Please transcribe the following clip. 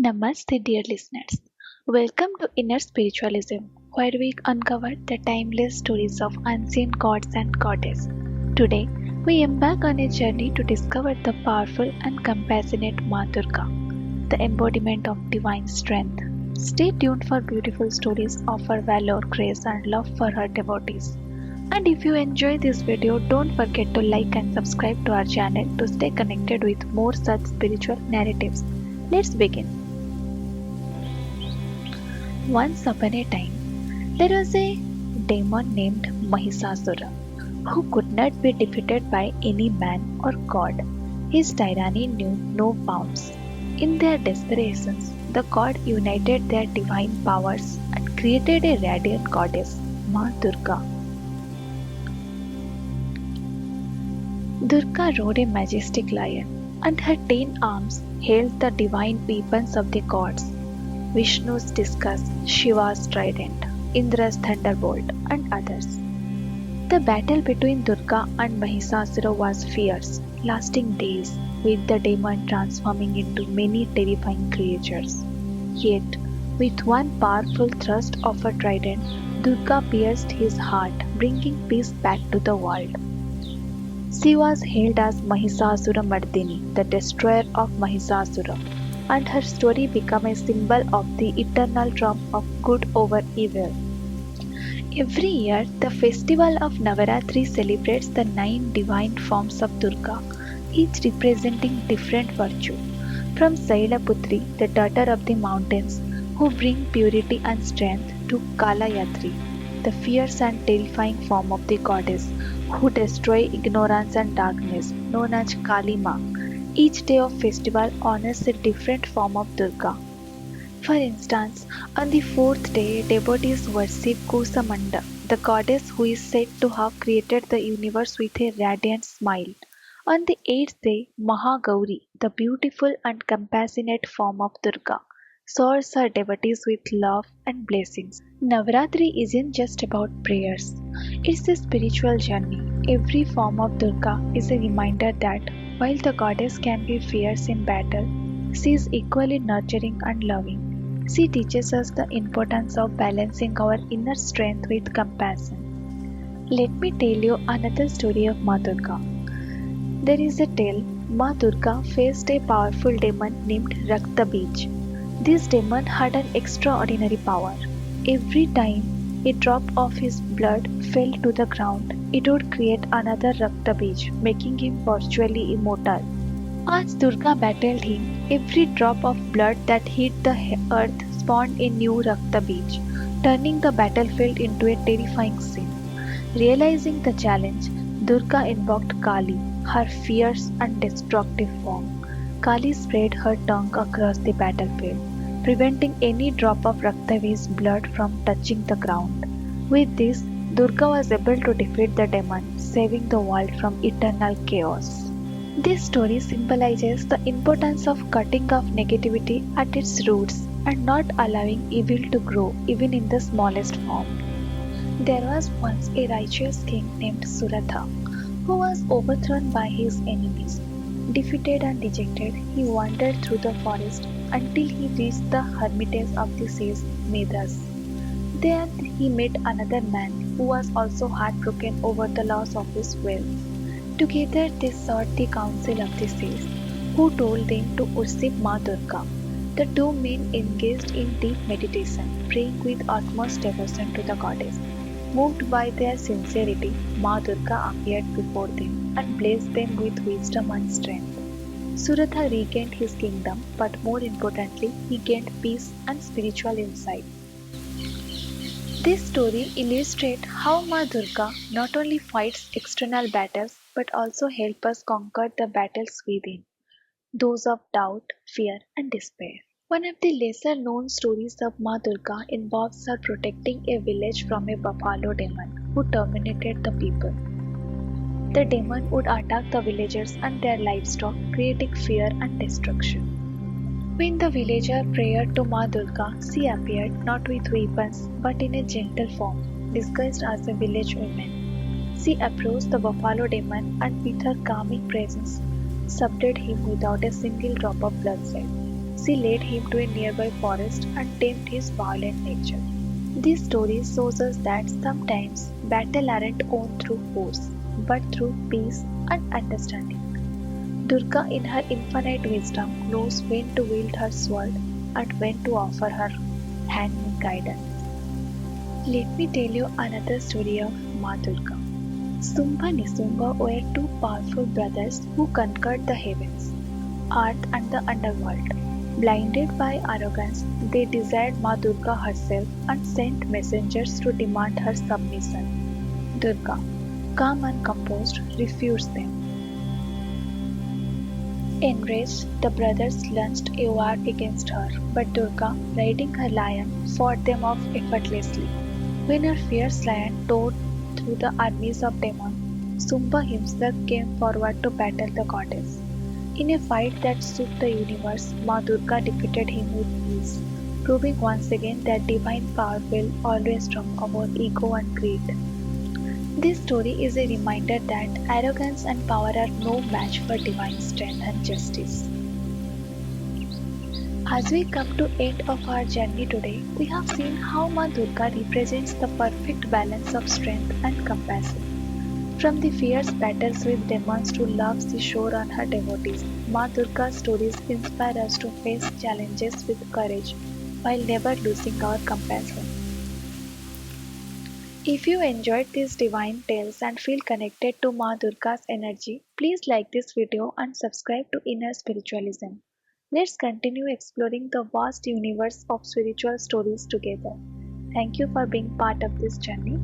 Namaste, dear listeners. Welcome to Inner Spiritualism, where we uncover the timeless stories of ancient gods and goddesses. Today, we embark on a journey to discover the powerful and compassionate Ma Durga, the embodiment of divine strength. Stay tuned for beautiful stories of her valor, grace, and love for her devotees. And if you enjoy this video, don't forget to like and subscribe to our channel to stay connected with more such spiritual narratives. Let's begin. Once upon a time, there was a demon named Mahisasura who could not be defeated by any man or god. His tyranny knew no bounds. In their desperations, the god united their divine powers and created a radiant goddess, Ma Durga. Durga rode a majestic lion, and her 10 arms held the divine weapons of the gods. Vishnu's discus, Shiva's trident, Indra's thunderbolt, and others. The battle between Durga and Mahisasura was fierce, lasting days, with the demon transforming into many terrifying creatures. Yet, with one powerful thrust of her trident, Durga pierced his heart, bringing peace back to the world. She was hailed as Mahisasura Mardini, the destroyer of Mahisasura, and her story became a symbol of the eternal triumph of good over evil. Every year, the festival of Navaratri celebrates the 9 divine forms of Durga, each representing different virtue. From Sailaputri, the daughter of the mountains, who bring purity and strength, to Kalayatri, the fierce and terrifying form of the goddess, who destroy ignorance and darkness, known as Kali Ma. Each day of festival honors a different form of Durga. For instance, on the fourth day, devotees worship Kusamanda, the goddess who is said to have created the universe with a radiant smile. On the eighth day, Mahagauri, the beautiful and compassionate form of Durga, showers her devotees with love and blessings. Navratri isn't just about prayers, it's a spiritual journey. Every form of Durga is a reminder that while the goddess can be fierce in battle, she is equally nurturing and loving. She teaches us the importance of balancing our inner strength with compassion. Let me tell you another story of Ma Durga. There is a tale Ma Durga faced a powerful demon named Raktabij. This demon had an extraordinary power. Every time a drop of his blood fell to the ground, it would create another Raktabij, making him virtually immortal. As Durga battled him, every drop of blood that hit the earth spawned a new Raktabij, turning the battlefield into a terrifying scene. Realizing the challenge, Durga invoked Kali, her fierce and destructive form. Kali spread her tongue across the battlefield, preventing any drop of Raktabij's blood from touching the ground. With this, Durga was able to defeat the demon, saving the world from eternal chaos. This story symbolizes the importance of cutting off negativity at its roots and not allowing evil to grow even in the smallest form. There was once a righteous king named Suratha who was overthrown by his enemies. Defeated and dejected, he wandered through the forest until he reached the hermitage of the sage Medras. There he met another man who was also heartbroken over the loss of his wealth. Together they sought the counsel of the sages, who told them to worship Ma Durga. The two men engaged in deep meditation, praying with utmost devotion to the goddess. Moved by their sincerity, Ma Durga appeared before them and blessed them with wisdom and strength. Suratha regained his kingdom, but more importantly, he gained peace and spiritual insight. This story illustrates how Ma Durga not only fights external battles but also helps us conquer the battles within, those of doubt, fear, and despair. One of the lesser known stories of Ma Durga involves her protecting a village from a buffalo demon who terminated the people. The demon would attack the villagers and their livestock, creating fear and destruction. When the villager prayed to Ma Durga, she appeared not with weapons but in a gentle form, disguised as a village woman. She approached the buffalo demon and with her calming presence subdued him without a single drop of bloodshed. She led him to a nearby forest and tamed his violent nature. This story shows us that sometimes battles aren't won through force, but through peace and understanding. Durga, in her infinite wisdom, knows when to wield her sword and when to offer her hand in guidance. Let me tell you another story of Ma Durga. Sumbha and Nisumba were two powerful brothers who conquered the heavens, earth, and the underworld. Blinded by arrogance, they desired Ma Durga herself and sent messengers to demand her submission. Durga, calm and composed, refused them. Enraged, the brothers launched a war against her, but Durga, riding her lion, fought them off effortlessly. When her fierce lion tore through the armies of demons, Sumba himself came forward to battle the goddess. In a fight that shook the universe, Ma Durga defeated him with ease, proving once again that divine power will always trump our ego and greed. This story is a reminder that arrogance and power are no match for divine strength and justice. As we come to end of our journey today, we have seen how Ma Durga represents the perfect balance of strength and compassion. From the fierce battles with demons to love she showed on her devotees, Ma Durga's stories inspire us to face challenges with courage while never losing our compassion. If you enjoyed these divine tales and feel connected to Ma Durga's energy, please like this video and subscribe to Inner Spiritualism. Let's continue exploring the vast universe of spiritual stories together. Thank you for being part of this journey.